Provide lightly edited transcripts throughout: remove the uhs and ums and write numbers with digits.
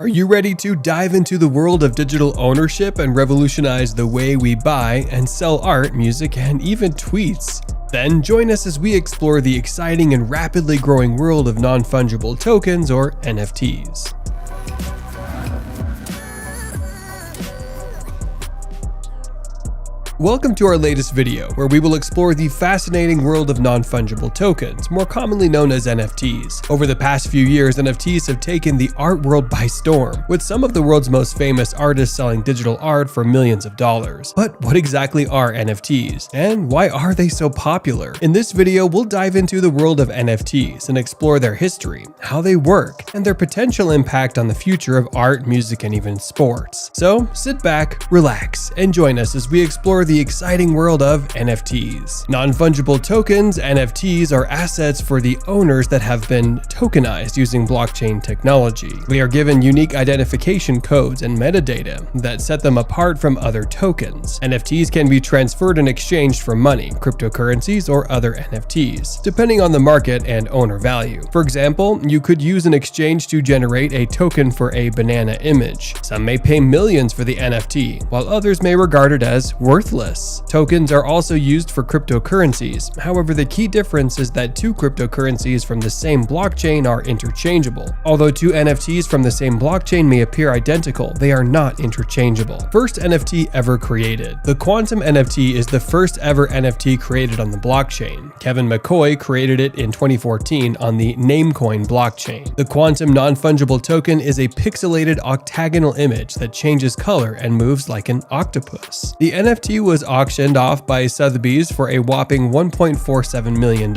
Are you ready to dive into the world of digital ownership and revolutionize the way we buy and sell art, music, and even tweets? Then join us as we explore the exciting and rapidly growing world of non-fungible tokens, or NFTs. Welcome to our latest video, where we will explore the fascinating world of non-fungible tokens, more commonly known as NFTs. Over the past few years, NFTs have taken the art world by storm, with some of the world's most famous artists selling digital art for millions of dollars. But what exactly are NFTs, and why are they so popular? In this video, we'll dive into the world of NFTs and explore their history, how they work, and their potential impact on the future of art, music, and even sports. So sit back, relax, and join us as we explore the exciting world of NFTs. Non-fungible tokens, NFTs, are assets for the owners that have been tokenized using blockchain technology. They are given unique identification codes and metadata that set them apart from other tokens. NFTs can be transferred and exchanged for money, cryptocurrencies, or other NFTs, depending on the market and owner value. For example, you could use an exchange to generate a token for a banana image. Some may pay millions for the NFT, while others may regard it as worthless. Tokens are also used for cryptocurrencies. However, the key difference is that two cryptocurrencies from the same blockchain are interchangeable. Although two NFTs from the same blockchain may appear identical, they are not interchangeable. First NFT ever created. The Quantum NFT is the first ever NFT created on the blockchain. Kevin McCoy created it in 2014 on the Namecoin blockchain. The Quantum non-fungible token is a pixelated octagonal image that changes color and moves like an octopus. The NFT was auctioned off by Sotheby's for a whopping $1.47 million.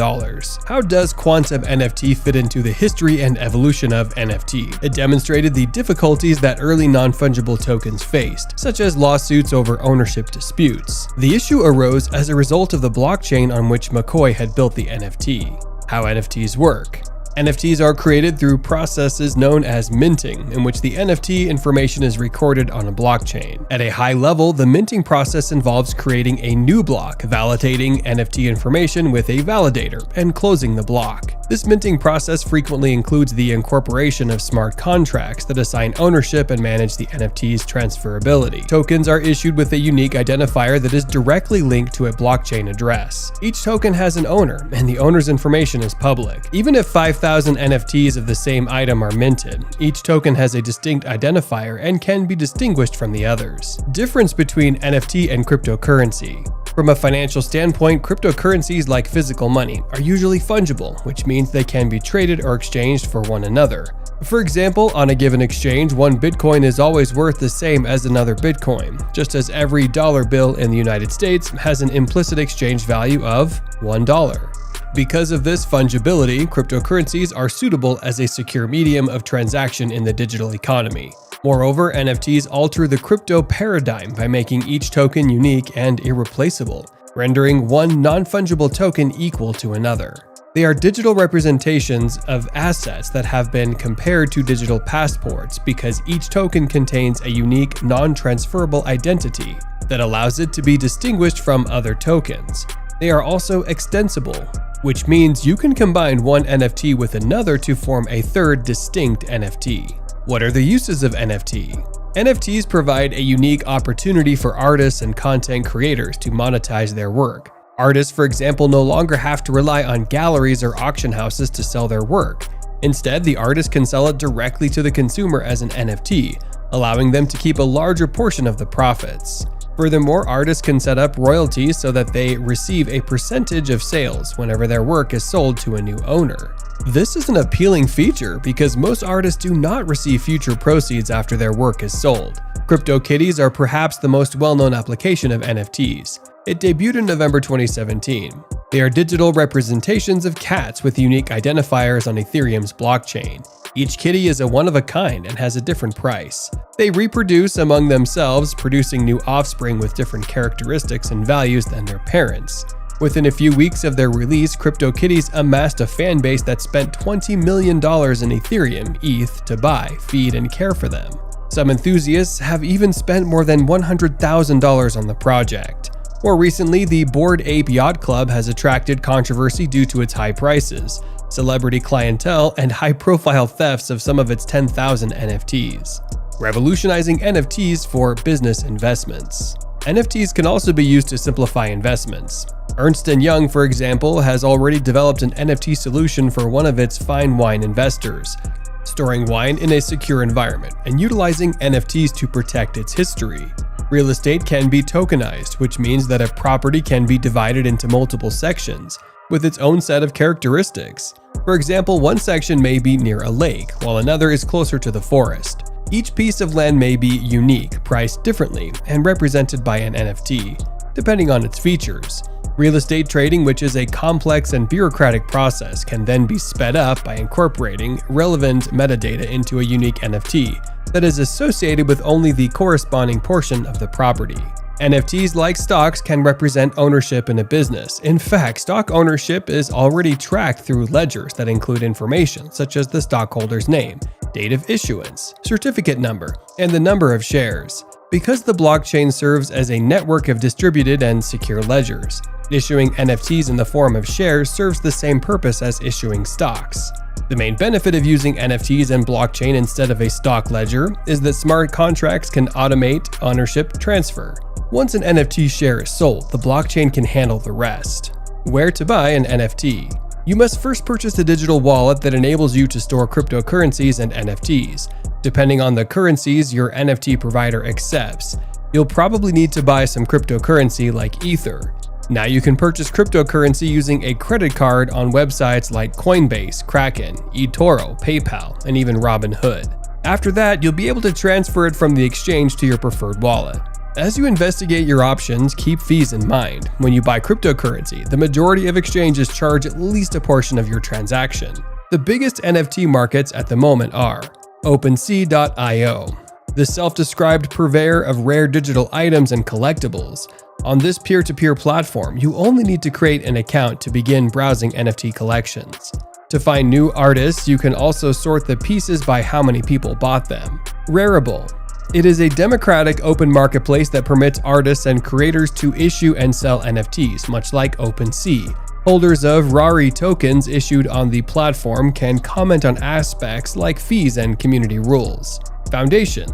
How does Quantum NFT fit into the history and evolution of NFT? It demonstrated the difficulties that early non-fungible tokens faced, such as lawsuits over ownership disputes. The issue arose as a result of the blockchain on which McCoy had built the NFT. How NFTs work. NFTs are created through processes known as minting, in which the NFT information is recorded on a blockchain. At a high level, the minting process involves creating a new block, validating NFT information with a validator, and closing the block. This minting process frequently includes the incorporation of smart contracts that assign ownership and manage the NFT's transferability. Tokens are issued with a unique identifier that is directly linked to a blockchain address. Each token has an owner, and the owner's information is public. Even if 5,000 NFTs of the same item are minted, each token has a distinct identifier and can be distinguished from the others. Difference between NFT and cryptocurrency. From a financial standpoint, cryptocurrencies, like physical money, are usually fungible, which means they can be traded or exchanged for one another. For example, on a given exchange, one Bitcoin is always worth the same as another Bitcoin, just as every dollar bill in the United States has an implicit exchange value of $1. Because of this fungibility, cryptocurrencies are suitable as a secure medium of transaction in the digital economy. Moreover, NFTs alter the crypto paradigm by making each token unique and irreplaceable, rendering one non-fungible token equal to another. They are digital representations of assets that have been compared to digital passports because each token contains a unique, non-transferable identity that allows it to be distinguished from other tokens. They are also extensible, which means you can combine one NFT with another to form a third distinct NFT. What are the uses of NFT? NFTs provide a unique opportunity for artists and content creators to monetize their work. Artists, for example, no longer have to rely on galleries or auction houses to sell their work. Instead, the artist can sell it directly to the consumer as an NFT, allowing them to keep a larger portion of the profits. Furthermore, artists can set up royalties so that they receive a percentage of sales whenever their work is sold to a new owner. This is an appealing feature because most artists do not receive future proceeds after their work is sold. CryptoKitties are perhaps the most well-known application of NFTs. It debuted in November 2017. They are digital representations of cats with unique identifiers on Ethereum's blockchain. Each kitty is a one-of-a-kind and has a different price. They reproduce among themselves, producing new offspring with different characteristics and values than their parents. Within a few weeks of their release, CryptoKitties amassed a fan base that spent $20 million in Ethereum ETH to buy, feed, and care for them. Some enthusiasts have even spent more than $100,000 on the project. More recently, the Bored Ape Yacht Club has attracted controversy due to its high prices, celebrity clientele, and high-profile thefts of some of its 10,000 NFTs, revolutionizing NFTs for business investments. NFTs can also be used to simplify investments. Ernst & Young, for example, has already developed an NFT solution for one of its fine wine investors, storing wine in a secure environment and utilizing NFTs to protect its history. Real estate can be tokenized, which means that a property can be divided into multiple sections with its own set of characteristics. For example, one section may be near a lake, while another is closer to the forest. Each piece of land may be unique, priced differently, and represented by an NFT, depending on its features. Real estate trading, which is a complex and bureaucratic process, can then be sped up by incorporating relevant metadata into a unique NFT that is associated with only the corresponding portion of the property. NFTs, like stocks, can represent ownership in a business. In fact, stock ownership is already tracked through ledgers that include information such as the stockholder's name, date of issuance, certificate number, and the number of shares. Because the blockchain serves as a network of distributed and secure ledgers, issuing NFTs in the form of shares serves the same purpose as issuing stocks. The main benefit of using NFTs and blockchain instead of a stock ledger is that smart contracts can automate ownership transfer. Once an NFT share is sold, the blockchain can handle the rest. Where to buy an NFT? You must first purchase a digital wallet that enables you to store cryptocurrencies and NFTs. Depending on the currencies your NFT provider accepts, you'll probably need to buy some cryptocurrency like Ether. Now you can purchase cryptocurrency using a credit card on websites like Coinbase, Kraken, eToro, PayPal, and even Robinhood. After that, you'll be able to transfer it from the exchange to your preferred wallet. As you investigate your options, keep fees in mind. When you buy cryptocurrency, the majority of exchanges charge at least a portion of your transaction. The biggest NFT markets at the moment are OpenSea.io, the self-described purveyor of rare digital items and collectibles. On this peer-to-peer platform, you only need to create an account to begin browsing NFT collections. To find new artists, you can also sort the pieces by how many people bought them. Rarible. It is a democratic open marketplace that permits artists and creators to issue and sell NFTs, much like OpenSea. Holders of Rari tokens issued on the platform can comment on aspects like fees and community rules. Foundation.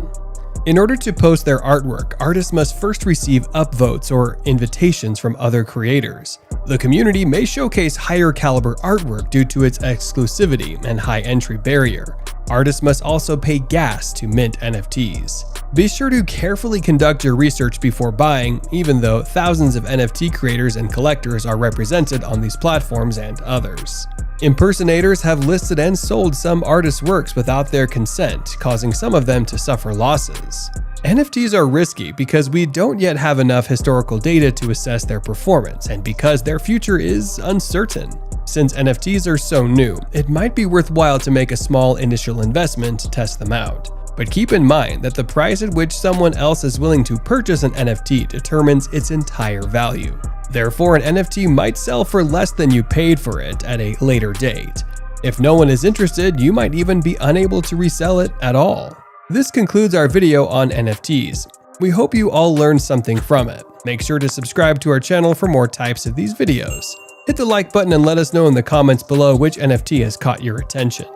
In order to post their artwork, artists must first receive upvotes or invitations from other creators. The community may showcase higher caliber artwork due to its exclusivity and high entry barrier. Artists must also pay gas to mint NFTs. Be sure to carefully conduct your research before buying, even though thousands of NFT creators and collectors are represented on these platforms and others. Impersonators have listed and sold some artists' works without their consent, causing some of them to suffer losses. NFTs are risky because we don't yet have enough historical data to assess their performance and because their future is uncertain. Since NFTs are so new, it might be worthwhile to make a small initial investment to test them out. But keep in mind that the price at which someone else is willing to purchase an NFT determines its entire value. Therefore, an NFT might sell for less than you paid for it at a later date. If no one is interested, you might even be unable to resell it at all. This concludes our video on NFTs. We hope you all learned something from it. Make sure to subscribe to our channel for more types of these videos. Hit the like button and let us know in the comments below which NFT has caught your attention.